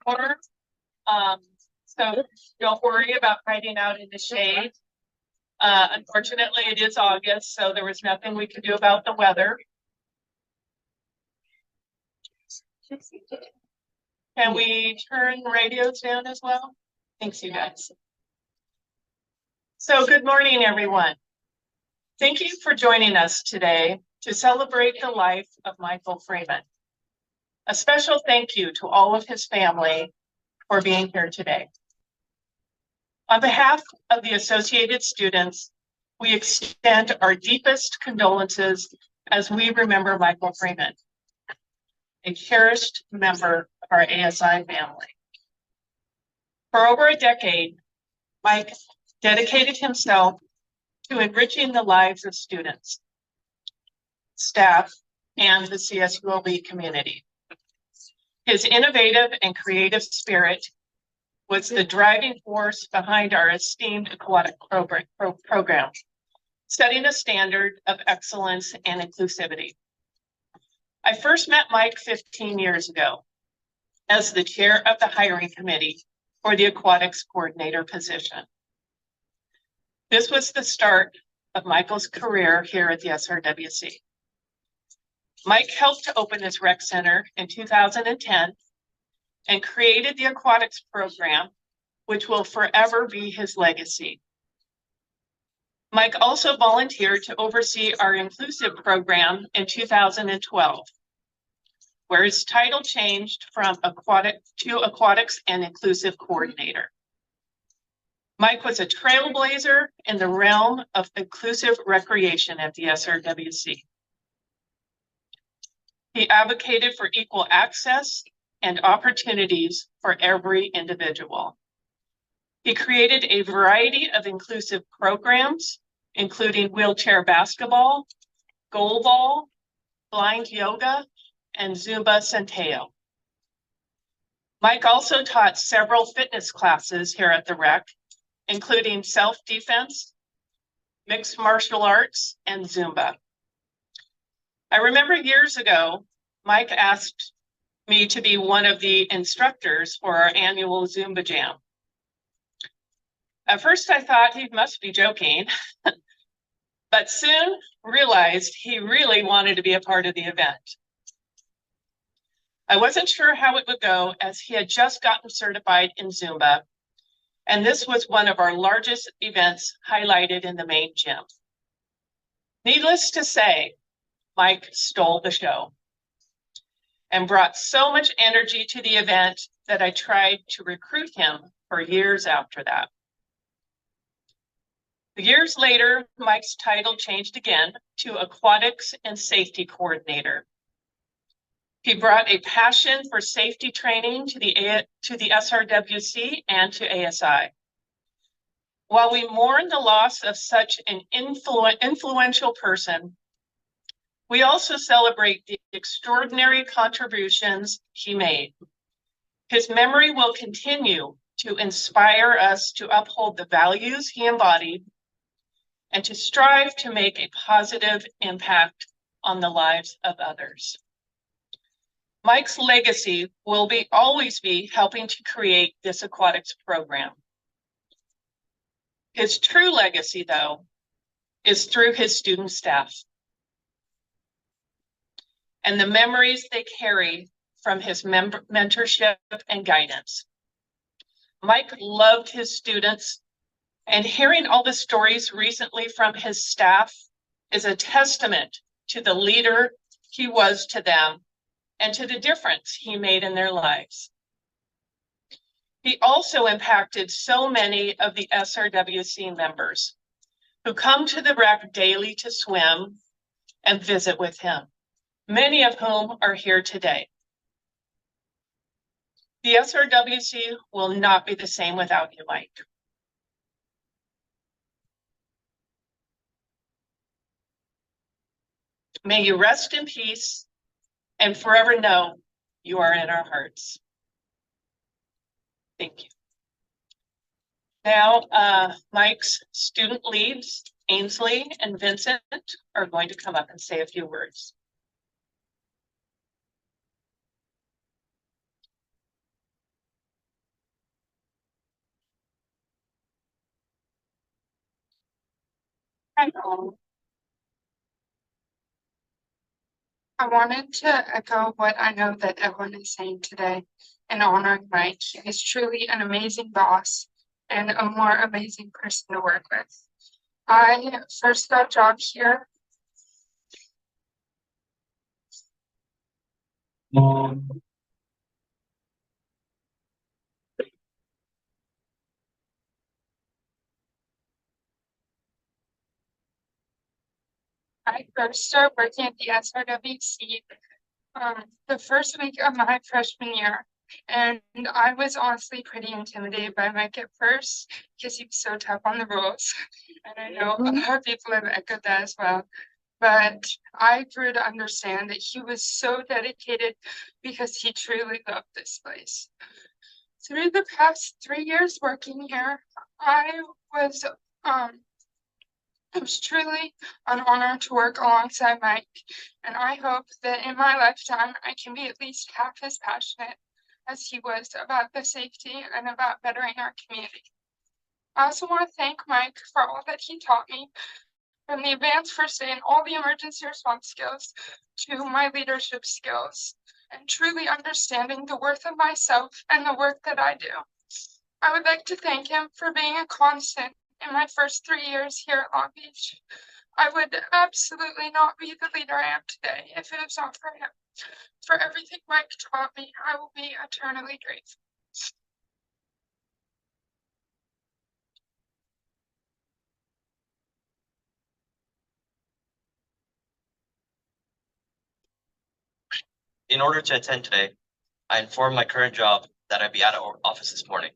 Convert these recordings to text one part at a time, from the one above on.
corner. So don't worry about hiding out in the shade. Unfortunately, it is August, so there was nothing we could do about the weather. Can we turn radios down as well? Thanks, you guys. So good morning, everyone. Thank you for joining us today to celebrate the life of Michael Freeman. A special thank you to all of his family for being here today. On behalf of the Associated Students, we extend our deepest condolences as we remember Michael Freeman, a cherished member of our ASI family. For over a decade, Mike dedicated himself to enriching the lives of students, staff, and the CSULB community. His innovative and creative spirit was the driving force behind our esteemed aquatic program, setting a standard of excellence and inclusivity. I first met Mike 15 years ago as the chair of the hiring committee for the aquatics coordinator position. This was the start of Michael's career here at the SRWC. Mike helped to open this rec center in 2010 and created the aquatics program, which will forever be his legacy. Mike also volunteered to oversee our inclusive program in 2012, where his title changed from aquatics and inclusive coordinator. Mike was a trailblazer in the realm of inclusive recreation at the SRWC. He advocated for equal access and opportunities for every individual. He created a variety of inclusive programs, including wheelchair basketball, goalball, blind yoga, and Zumba Centeo. Mike also taught several fitness classes here at the rec, including self-defense, mixed martial arts, and Zumba. I remember years ago, Mike asked me to be one of the instructors for our annual Zumba Jam. At first, I thought he must be joking, but soon realized he really wanted to be a part of the event. I wasn't sure how it would go as he had just gotten certified in Zumba, and this was one of our largest events highlighted in the main gym. Needless to say, Mike stole the show and brought so much energy to the event that I tried to recruit him for years after that. Years later, Mike's title changed again to Aquatics and Safety Coordinator. He brought a passion for safety training to the SRWC and to ASI. While we mourn the loss of such an influential person, we also celebrate the extraordinary contributions he made. His memory will continue to inspire us to uphold the values he embodied and to strive to make a positive impact on the lives of others. Mike's legacy will always be helping to create this aquatics program. His true legacy, though, is through his student staff and the memories they carry from his mentorship and guidance. Mike loved his students, and hearing all the stories recently from his staff is a testament to the leader he was to them and to the difference he made in their lives. He also impacted so many of the SRWC members who come to the rec daily to swim and visit with him, many of whom are here today. The SRWC will not be the same without you, Mike. May you rest in peace and forever know you are in our hearts. Thank you. Now, Mike's student leads, Ainsley and Vincent, are going to come up and say a few words. Hi all. I wanted to echo what I know that everyone is saying today in honoring Mike. He is truly an amazing boss and a more amazing person to work with. I first got a job here. I first started working at the SRWC the first week of my freshman year. And I was honestly pretty intimidated by Mike at first because he was so tough on the rules. And I know a lot of people have echoed that as well. But I grew to understand that he was so dedicated because he truly loved this place. Through the past 3 years working here, I was it was truly an honor to work alongside Mike, and I hope that in my lifetime I can be at least half as passionate as he was about the safety and about bettering our community. I also want to thank Mike for all that he taught me, from the advanced first aid and all the emergency response skills to my leadership skills, and truly understanding the worth of myself and the work that I do. I would like to thank him for being a constant in my first 3 years here at Long Beach. I would absolutely not be the leader I am today if it was not for him. For everything Mike taught me, I will be eternally grateful. In order to attend today, I informed my current job that I'd be out of office this morning.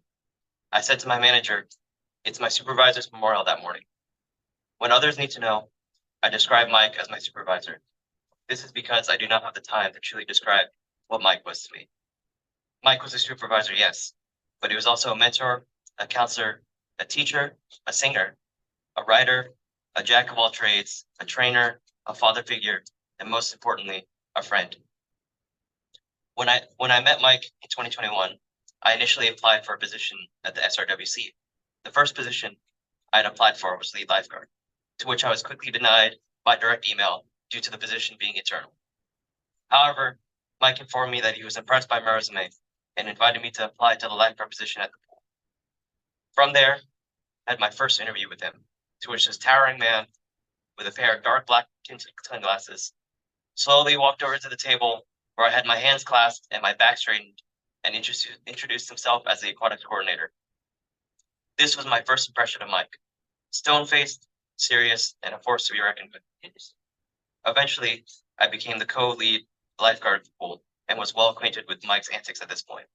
I said to my manager, it's my supervisor's memorial that morning. When others need to know, I describe Mike as my supervisor. This is because I do not have the time to truly describe what Mike was to me. Mike was a supervisor, yes, but he was also a mentor, a counselor, a teacher, a singer, a writer, a jack of all trades, a trainer, a father figure, and most importantly, a friend. When I met Mike in 2021, I initially applied for a position at the SRWC. The first position I had applied for was lead lifeguard, to which I was quickly denied by direct email due to the position being internal. However, Mike informed me that he was impressed by my resume and invited me to apply to the lifeguard position at the pool. From there, I had my first interview with him, to which this towering man with a pair of dark black tinted sunglasses slowly walked over to the table where I had my hands clasped and my back straightened and introduced himself as the aquatics coordinator. This was my first impression of Mike: stone-faced, serious, and a force to be reckoned with. Eventually, I became the co-lead lifeguard of the pool and was well acquainted with Mike's antics at this point.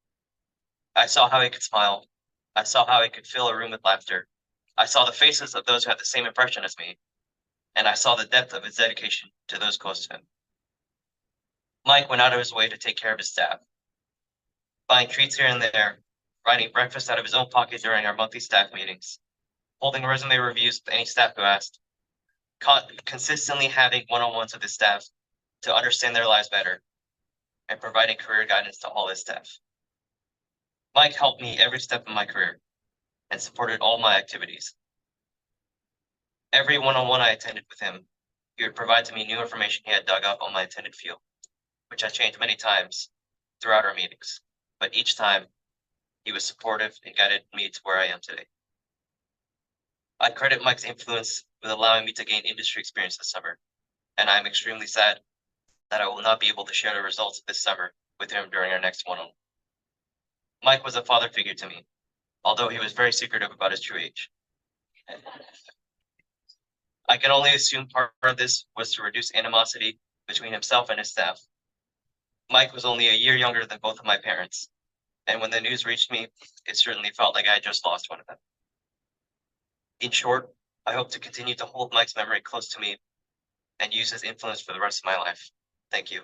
I saw how he could smile. I saw how he could fill a room with laughter. I saw the faces of those who had the same impression as me, and I saw the depth of his dedication to those close to him. Mike went out of his way to take care of his staff, buying treats here and there, writing breakfast out of his own pocket during our monthly staff meetings, holding resume reviews with any staff who asked, consistently having one-on-ones with his staff to understand their lives better, and providing career guidance to all his staff. Mike helped me every step of my career and supported all my activities. Every one-on-one I attended with him, he would provide to me new information he had dug up on my intended field, which I changed many times throughout our meetings, but each time he was supportive and guided me to where I am today. I credit Mike's influence with allowing me to gain industry experience this summer, and I am extremely sad that I will not be able to share the results of this summer with him during our next one-on-one. Mike was a father figure to me, although he was very secretive about his true age. I can only assume part of this was to reduce animosity between himself and his staff. Mike was only a year younger than both of my parents, and when the news reached me, it certainly felt like I had just lost one of them. In short, I hope to continue to hold Mike's memory close to me and use his influence for the rest of my life. Thank you.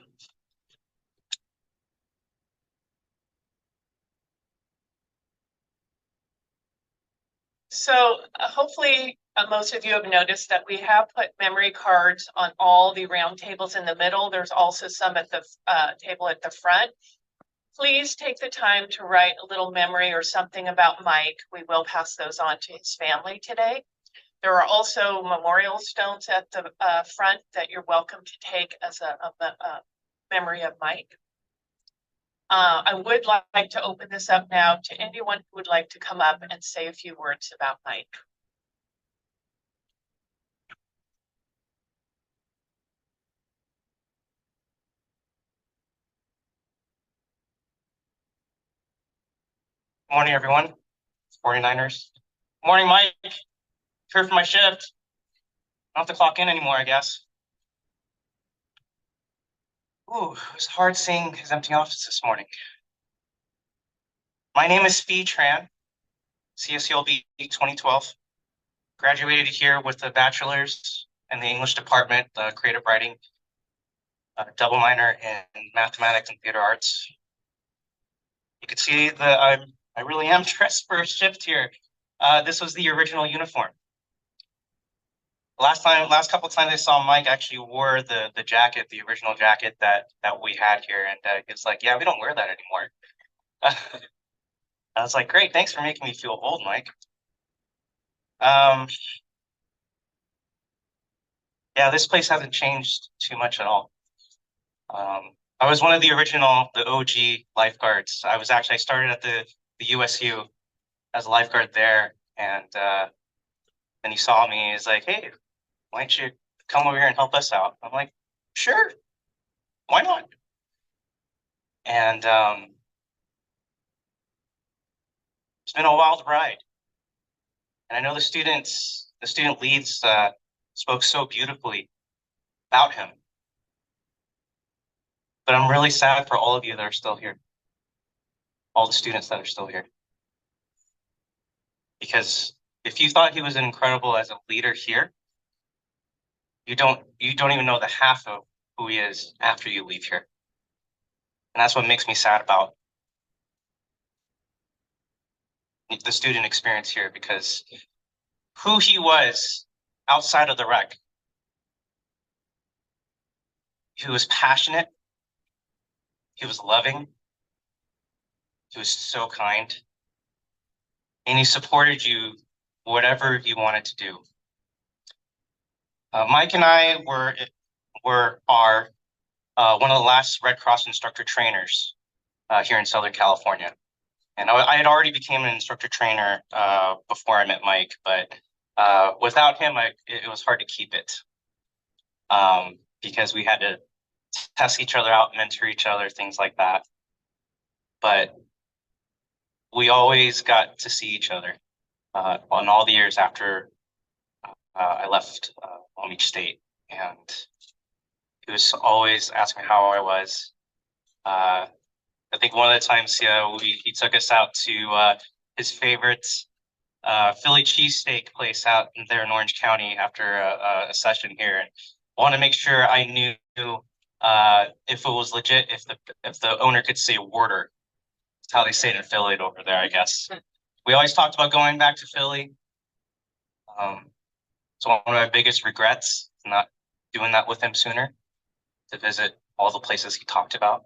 So hopefully most of you have noticed that we have put memory cards on all the round tables in the middle. There's also some at the table at the front. Please take the time to write a little memory or something about Mike. We will pass those on to his family today. There are also memorial stones at the front that you're welcome to take as a memory of Mike. I would like to open this up now to anyone who would like to come up and say a few words about Mike. Morning, everyone. 49ers. Morning, Mike. Here for my shift. I don't have to clock in anymore, I guess. Ooh, it was hard seeing his empty office this morning. My name is Fee Tran, CSCLB 2012. Graduated here with a bachelor's in the English department, creative writing, double minor in mathematics and theater arts. You can see that I really am dressed for a shift here. This was the original uniform. Last couple of times I saw Mike actually wore the jacket, the original jacket that we had here, and it's like, yeah, we don't wear that anymore. I was like, great, thanks for making me feel old, Mike. Yeah, this place hasn't changed too much at all. I was one of the OG lifeguards. I started at the USU as a lifeguard there, and then he saw me. He's like, hey, why don't you come over here and help us out? I'm like, sure, why not? And it's been a wild ride. And I know the student leads spoke so beautifully about him. But I'm really sad for all of you that are still here. All the students that are still here. Because if you thought he was incredible as a leader here, you don't even know the half of who he is after you leave here. And that's what makes me sad about the student experience here, because who he was outside of the rec. He was passionate. He was loving. He was so kind. And he supported you whatever you wanted to do. Mike and I are one of the last Red Cross instructor trainers here in Southern California. And I had already became an instructor trainer before I met Mike, but without him, it was hard to keep it because we had to test each other out, mentor each other, things like that. But we always got to see each other on all the years after I left Long Beach State, and he was always asking how I was. I think one of the times he took us out to his favorite Philly cheesesteak place out there in Orange County after a session here, and wanted to make sure I knew if it was legit, if the owner could say "Warder." That's how they say it in Philly over there, I guess. We always talked about going back to Philly. It's one of my biggest regrets, not doing that with him sooner, to visit all the places he talked about.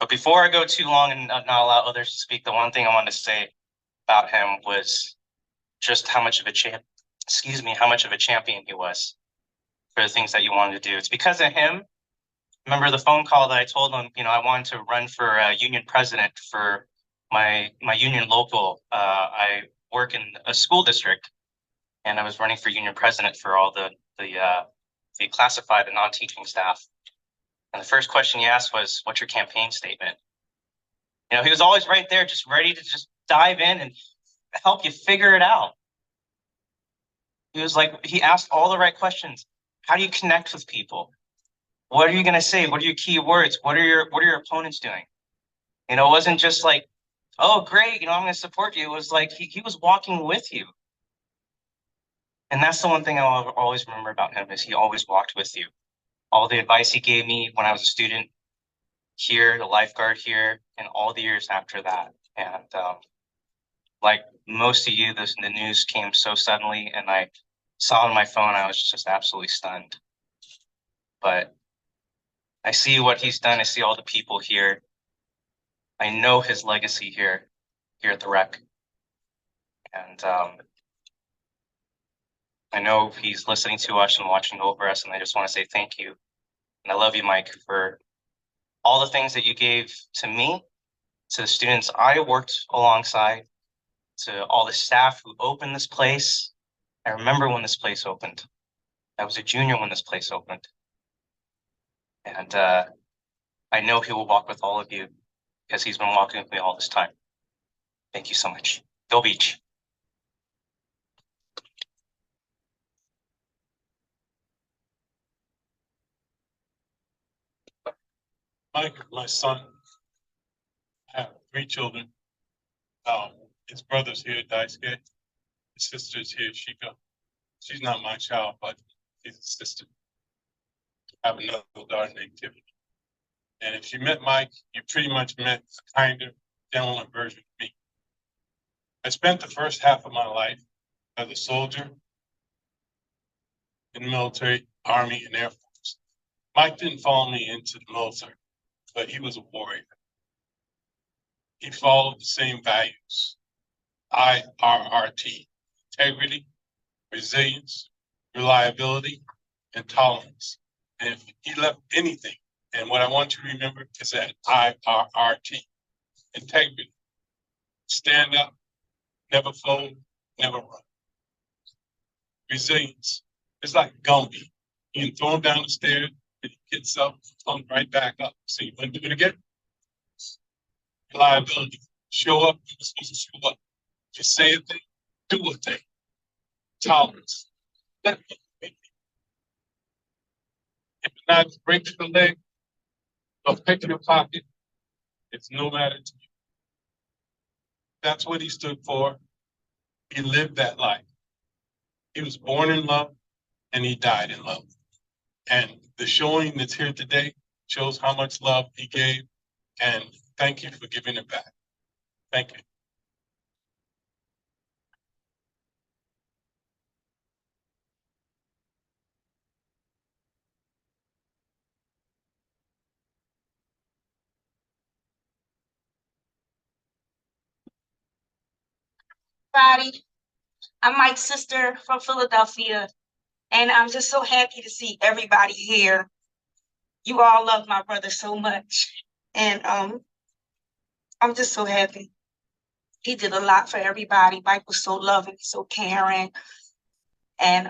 But before I go too long and not allow others to speak, the one thing I wanted to say about him was just how much of a champion he was for the things that you wanted to do. It's because of him. Remember the phone call that I told him, I wanted to run for union president for my union local. I work in a school district, and I was running for union president for all the classified and non-teaching staff. And the first question he asked was, "What's your campaign statement?" He was always right there, just ready to just dive in and help you figure it out. He asked all the right questions. How do you connect with people? What are you going to say? What are your key words? What are your opponents doing? It wasn't just like, oh, great, I'm going to support you. It was like he was walking with you. And that's the one thing I'll always remember about him, is he always walked with you. All the advice he gave me when I was a student here, the lifeguard here, and all the years after that. And like most of you, the news came so suddenly, and I saw on my phone, I was just absolutely stunned. But I see what he's done. I see all the people here. I know his legacy here at the rec. And I know he's listening to us and watching over us, and I just want to say thank you. And I love you, Mike, for all the things that you gave to me, to the students I worked alongside, to all the staff who opened this place. I remember when this place opened. I was a junior when this place opened. And I know he will walk with all of you because he's been walking with me all this time. Thank you so much. Go Beach. Mike, my son, I have 3 children. His brother's here, Daisuke. His sister's here, Shika. She's not my child, but she's a sister. I have another daughter named Tiffany. And if you met Mike, you pretty much met a kinder, gentler version of me. I spent the first half of my life as a soldier in the military, Army, and Air Force. Mike didn't follow me into the military, but he was a warrior. He followed the same values. IRRT, integrity, resilience, reliability, and tolerance. And if he left anything, and what I want you to remember is that IRRT, integrity, stand up, never fold, never run. Resilience, it's like Gumby. You can throw him down the stairs, and he gets up, comes right back up. So you want to do it again? Reliability, show up, you're supposed to show up. If you say a thing, do a thing. Tolerance. If you're not breaking the leg or picking your pocket, it's no matter to you. That's what he stood for. He lived that life. He was born in love and he died in love. And the showing that's here today shows how much love he gave. And thank you for giving it back. Thank you. Everybody. I'm Mike's sister from Philadelphia, and I'm just so happy to see everybody here. You all love my brother so much, and I'm just so happy. He did a lot for everybody. Mike was so loving, so caring, and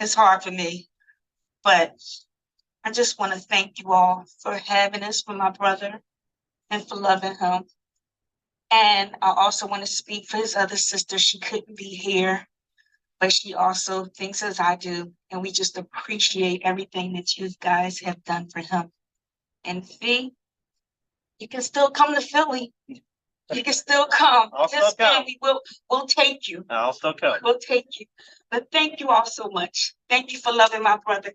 it's hard for me, but I just want to thank you all for having this for my brother and for loving him. And I also want to speak for his other sister. She couldn't be here, but she also thinks as I do. And we just appreciate everything that you guys have done for him. And Fee, you can still come to Philly. You can still come. I'll This still come. family will take you. I'll still come. We'll take you. But thank you all so much. Thank you for loving my brother.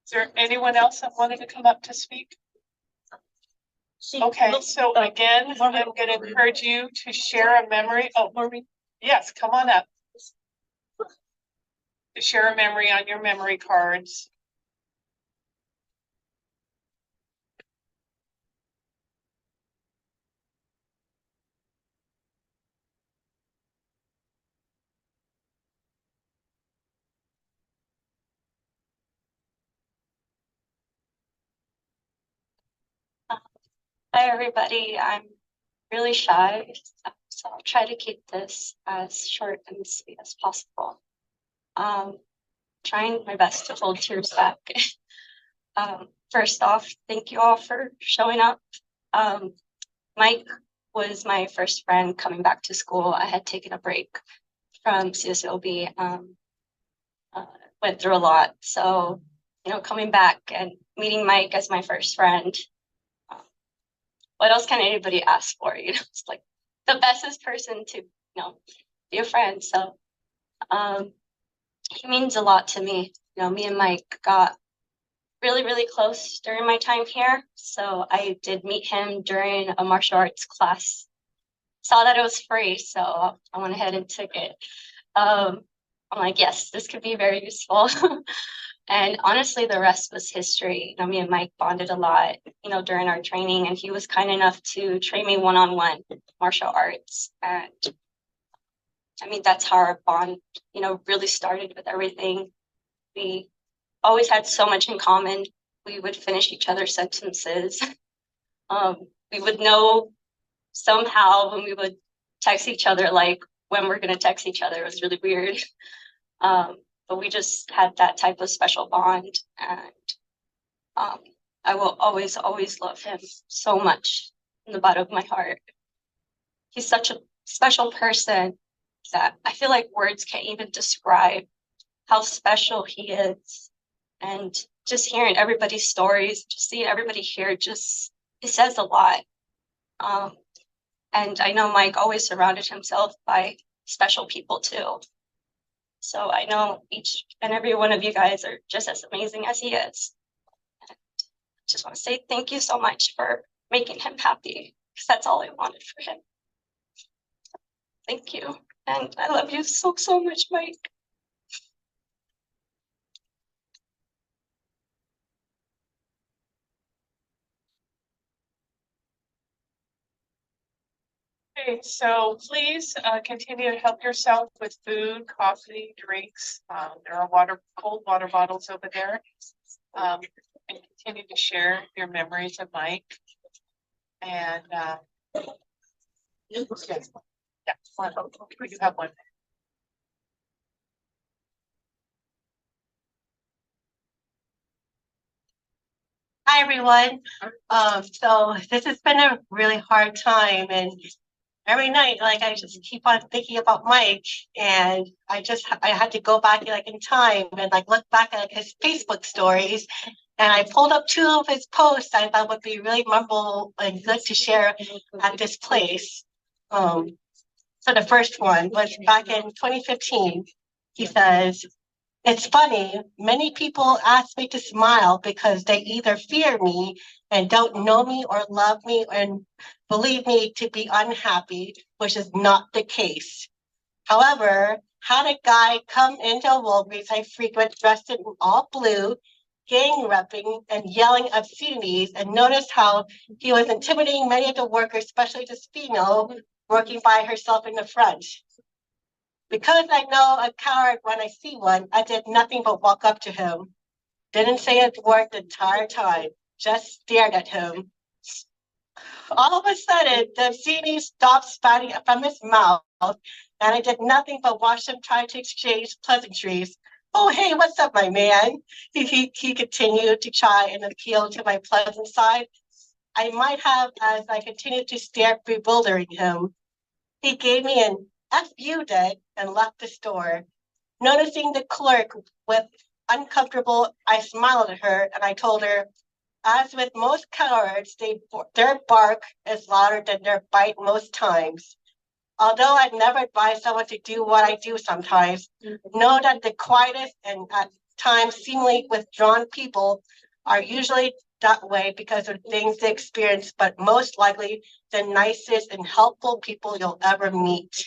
Is there anyone else that wanted to come up to speak? Okay, so again, I'm going to encourage you to share a memory. Oh, Marie, yes, come on up. To share a memory on your memory cards. Hi, everybody. I'm really shy, so I'll try to keep this as short and sweet as possible. Trying my best to hold tears back. First off, thank you all for showing up. Mike was my first friend coming back to school. I had taken a break from CSLB, went through a lot. So, coming back and meeting Mike as my first friend, what else can anybody ask for? It's like the bestest person to, be a friend. So he means a lot to me. Me and Mike got really, really close during my time here. So I did meet him during a martial arts class saw that it was free, so I went ahead and took it. I'm like, yes, this could be very useful. And honestly, the rest was history. Me and Mike bonded a lot, during our training, and he was kind enough to train me one-on-one martial arts. And that's how our bond, really started with everything. We always had so much in common. We would finish each other's sentences. We would know somehow when we would text each other, like when we're going to text each other. It was really weird. But we just had that type of special bond. And I will always, always love him so much in the bottom of my heart. He's such a special person that I feel like words can't even describe how special he is. And just hearing everybody's stories, just seeing everybody here, it says a lot. And I know Mike always surrounded himself by special people too. So I know each and every one of you guys are just as amazing as he is. And I just want to say thank you so much for making him happy, because that's all I wanted for him. Thank you. And I love you so, so much, Mike. Okay, so please continue to help yourself with food, coffee, drinks. There are cold water bottles over there. And continue to share your memories of Mike. And yeah, you have one. Hi, everyone. So this has been a really hard time, and every night, like, I just keep on thinking about Mike, and I had to go back in time and look back at his Facebook stories, and I pulled up two of his posts I thought would be really memorable and good to share at this place. So the first one was back in 2015. He says, "It's funny, many people ask me to smile because they either fear me and don't know me or love me and believe me to be unhappy, which is not the case. However, had a guy come into a Walgreens I frequent dressed in all blue, gang repping and yelling obscenities, and noticed how he was intimidating many of the workers, especially this female working by herself in the front. Because I know a coward when I see one, I did nothing but walk up to him. Didn't say a word the entire time, just stared at him. All of a sudden, the obscenity stopped spouting from his mouth, and I did nothing but watch him try to exchange pleasantries. Oh, hey, what's up, my man? He continued to try and appeal to my pleasant side. I might have as I continued to stare, bewildering him. He gave me an F you did and left the store. Noticing the clerk with uncomfortable, I smiled at her and I told her, as with most cowards, their bark is louder than their bite most times. Although I'd never advise someone to do what I do sometimes, know that the quietest and at times seemingly withdrawn people are usually that way because of things they experience, but most likely the nicest and helpful people you'll ever meet."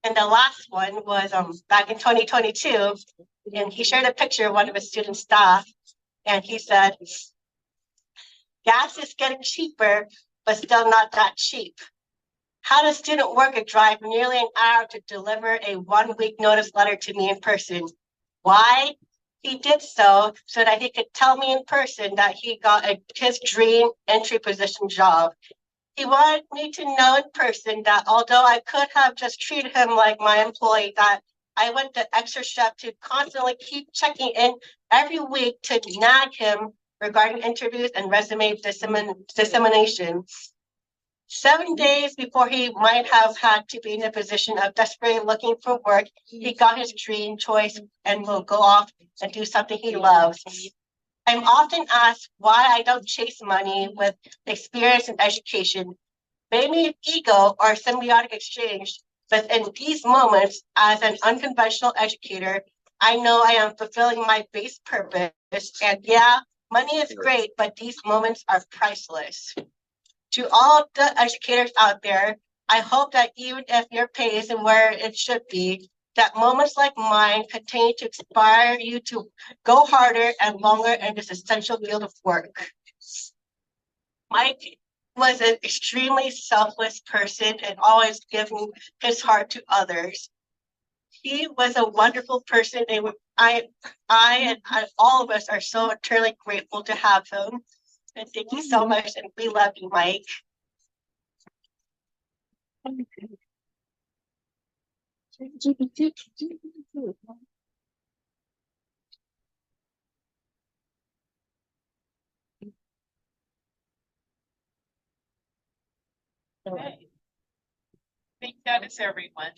And the last one was back in 2022, and he shared a picture of one of his student staff, and he said, "Gas is getting cheaper, but still not that cheap. Had a student worker drive nearly an hour to deliver a 1-week notice letter to me in person. Why? He did so that he could tell me in person that he got his dream entry position job. He wanted me to know in person that although I could have just treated him like my employee, that I went the extra step to constantly keep checking in every week to nag him regarding interviews and resume dissemination. 7 days before he might have had to be in a position of desperately looking for work, he got his dream choice and will go off and do something he loves. I'm often asked why I don't chase money with experience and education. Maybe an ego or symbiotic exchange, but in these moments, as an unconventional educator, I know I am fulfilling my base purpose. And yeah, money is great, but these moments are priceless. To all the educators out there, I hope that even if your pay isn't where it should be, that moments like mine continue to inspire you to go harder and longer in this essential field of work. Mike was an extremely selfless person and always giving his heart to others. He was a wonderful person, and all of us are so eternally grateful to have him. And thank you so much, and we love you, Mike. Okay. I think that is everyone.